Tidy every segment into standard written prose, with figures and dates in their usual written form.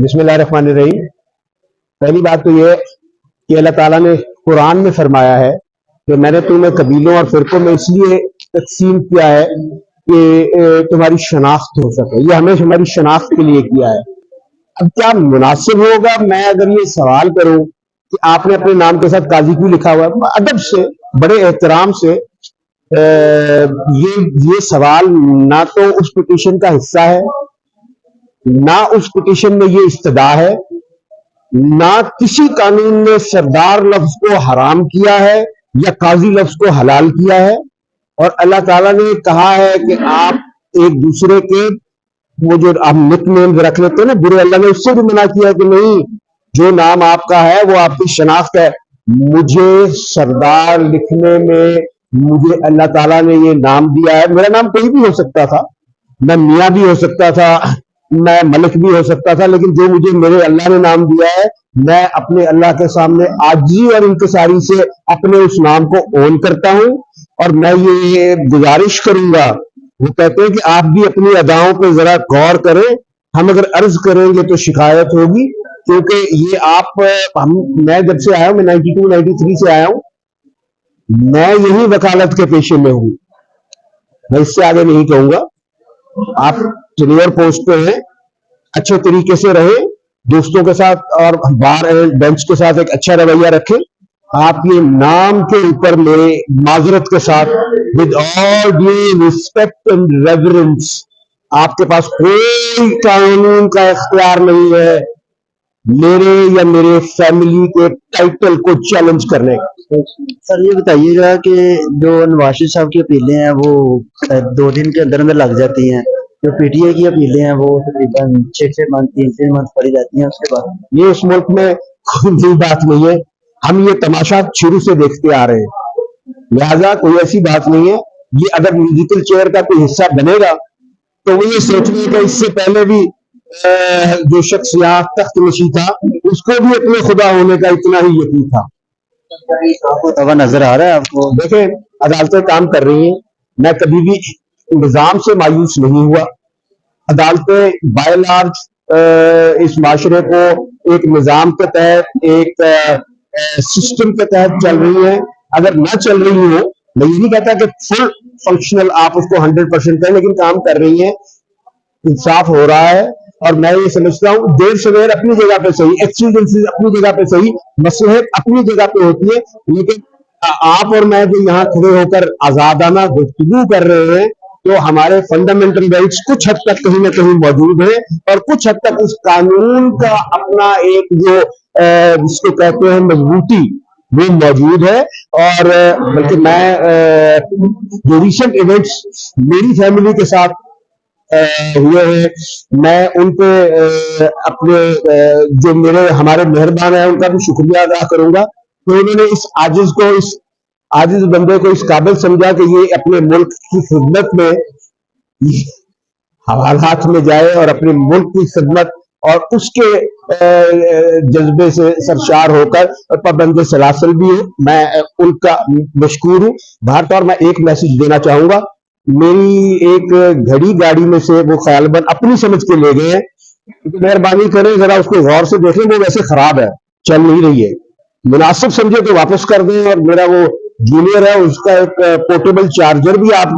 बिस्मिल्लाहिर्रहमानिर्रहीम। पहली बात तो ये कि अल्लाह ताला ने कुरान में फरमाया है कि मैंने तुम्हें कबीलों और फिरकों में इसलिए तकसीम किया है कि तुम्हारी शनाख्त हो सके। ये हमें हमारी शनाख्त के लिए किया है। अब क्या मुनासिब होगा मैं अगर ये सवाल करूं कि आपने अपने नाम के साथ काजी क्यों लिखा हुआ है? अदब से, बड़े एहतराम से ये सवाल ना तो उस पिटीशन का हिस्सा है, ना उस पिटीशन में ये इस्तदा है, ना किसी कानून ने सरदार लफ्ज को हराम किया है या काजी लफ्ज को हलाल किया है। और अल्लाह ताला ने कहा है कि आप एक दूसरे के वो जो आप निक नेम रख लेते हैं ना बुरे, अल्लाह ने उससे भी मना किया कि नहीं, जो नाम आपका है वो आपकी शनाख्त है। मुझे सरदार लिखने में मुझे अल्लाह ताला ने ये नाम दिया है। मेरा नाम कोई भी हो सकता था, मैं मियाँ भी हो सकता था, मैं मलिक भी हो सकता था, लेकिन जो मुझे मेरे अल्लाह ने नाम दिया है, मैं अपने अल्लाह के सामने आजिज़ी और इंकिसारी से अपने उस नाम को ओन करता हूं। और मैं ये गुजारिश करूंगा, वो कहते हैं कि आप भी अपनी अदाओं पे जरा गौर करें, हम अगर अर्ज करेंगे तो शिकायत होगी। क्योंकि ये मैं जब से आया हूं, मैं 92-93 से आया हूं, मैं यही वकालत के पेशे में हूं, मैं इससे आगे नहीं कहूंगा। आप सीनियर पोस्ट पे हैं, अच्छे तरीके से रहे, दोस्तों के साथ और बार एंड बेंच के साथ एक अच्छा रवैया रखें। आप ये नाम के ऊपर मेरे माजरत के साथ with all due respect and reverence, आपके पास कोई कानून का इख्तियार नहीं है मेरे या मेरे फैमिली के टाइटल को चैलेंज करने का। सर ये बताइएगा कि जो नवाज साहब की अपीलें हैं वो 2 दिन के अंदर लग जाती हैं, जो पीटीआई की अपीलें हैं वो तकरीबन 6 मंथ 3 मंथ पड़ी जाती हैं, उसके बाद ये इस मुल्क में कोई नई बात नहीं है, हम ये तमाशा शुरू से देखते आ रहे हैं, लिहाजा कोई ऐसी बात नहीं है। ये अगर म्यूजिकल चेयर का कोई हिस्सा बनेगा तो वो ये सोचने का इससे पहले भी जो शख्स यहाँ तख्त नशी था उसको भी अपने खुदा होने का इतना ही यकीन था। आपको तवा नजर आ रहा है आपको? देखें, अदालतें काम कर रही हैं, मैं कभी भी निजाम से मायूस नहीं हुआ। अदालतें बाय लार्ज इस माशरे को एक निजाम के तहत, एक सिस्टम के तहत चल रही है। अगर ना चल रही हो, मैं ये नहीं कहता कि फुल फंक्शनल आप उसको 100% करें, लेकिन काम कर रही है, इंसाफ हो रहा है। और मैं ये समझता हूँ देर सवेर अपनी जगह पे सही, एक्सीडेंसेस अपनी जगह पे सही, मसलहत अपनी जगह पे होती है, लेकिन आप और मैं जो यहाँ खड़े होकर आजादाना गुफ्तगू कर रहे हैं तो हमारे फंडामेंटल राइट्स कुछ हद तक कहीं ना कहीं मौजूद है और कुछ हद तक उस कानून का अपना एक जो जिसको कहते हैं मजबूती वो मौजूद है। और बल्कि मैं जो रिसेंट इवेंट्स मेरी फैमिली के साथ हुए हैं, मैं उन पे अपने जो मेरे हमारे मेहरबान हैं उनका भी शुक्रिया अदा करूंगा कि उन्होंने इस आजिज बंदे को इस काबिल समझा कि ये अपने मुल्क की खिदमत में हवालात में जाए और अपने मुल्क की खिदमत और उसके जज्बे से सरशार होकर पाबंद सलासल भी हो। मैं उनका मशकूर हूँ। भारत और मैं एक मैसेज देना चाहूंगा, मेरी एक घड़ी गाड़ी में से वो ख्यालबंद अपनी समझ के ले गए हैं, मेहरबानी करें जरा उसको गौर से देखें, वो वैसे खराब है, चल नहीं रही है, मुनासिब समझे तो वापस कर दें। और मेरा वो जूनियर है, उसका एक पोर्टेबल चार्जर भी आप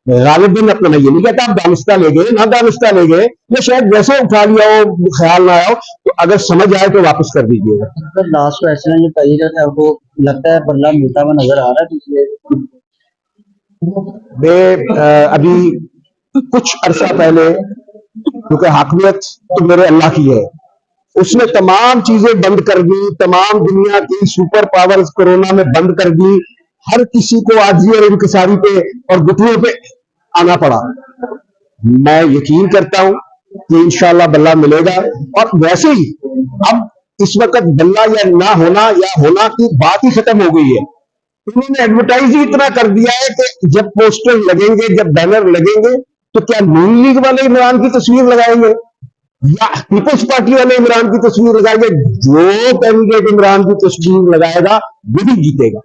गालिबन अपना, मैं ये नहीं कहता आप दानिस्ता ले गए, ना दानिस्ता ले गए, या शायद वैसे उठा लिया हो, ख्याल ना आया हो, तो अगर समझ आए तो वापस कर दीजिएगा। लास्ट क्वेश्चन ये बताइएगा कि आपको लगता है बदला मिलता हुआ नजर आ रहा है? अभी कुछ अरसा पहले, क्योंकि हाकमियत तो मेरे अल्लाह की है, उसने तमाम चीजें बंद कर दी, तमाम दुनिया की सुपर पावर्स कोरोना में बंद कर दी, हर किसी को आजिज़ी और इंकिसारी पे और घुटनों पे आना पड़ा। मैं यकीन करता हूं कि इंशाअल्लाह बल्ला मिलेगा। और वैसे ही अब इस वक्त बल्ला या ना होना या होना की बात ही खत्म हो गई है। उन्होंने एडवर्टाइज ही इतना कर दिया है कि जब पोस्टर लगेंगे, जब बैनर लगेंगे, तो क्या नून लीग वाले इमरान की तस्वीर लगाएंगे या पीपल्स पार्टी वाले इमरान की तस्वीर लगाएंगे? जो कैंडिडेट इमरान की तस्वीर लगाएगा वही जीतेगा।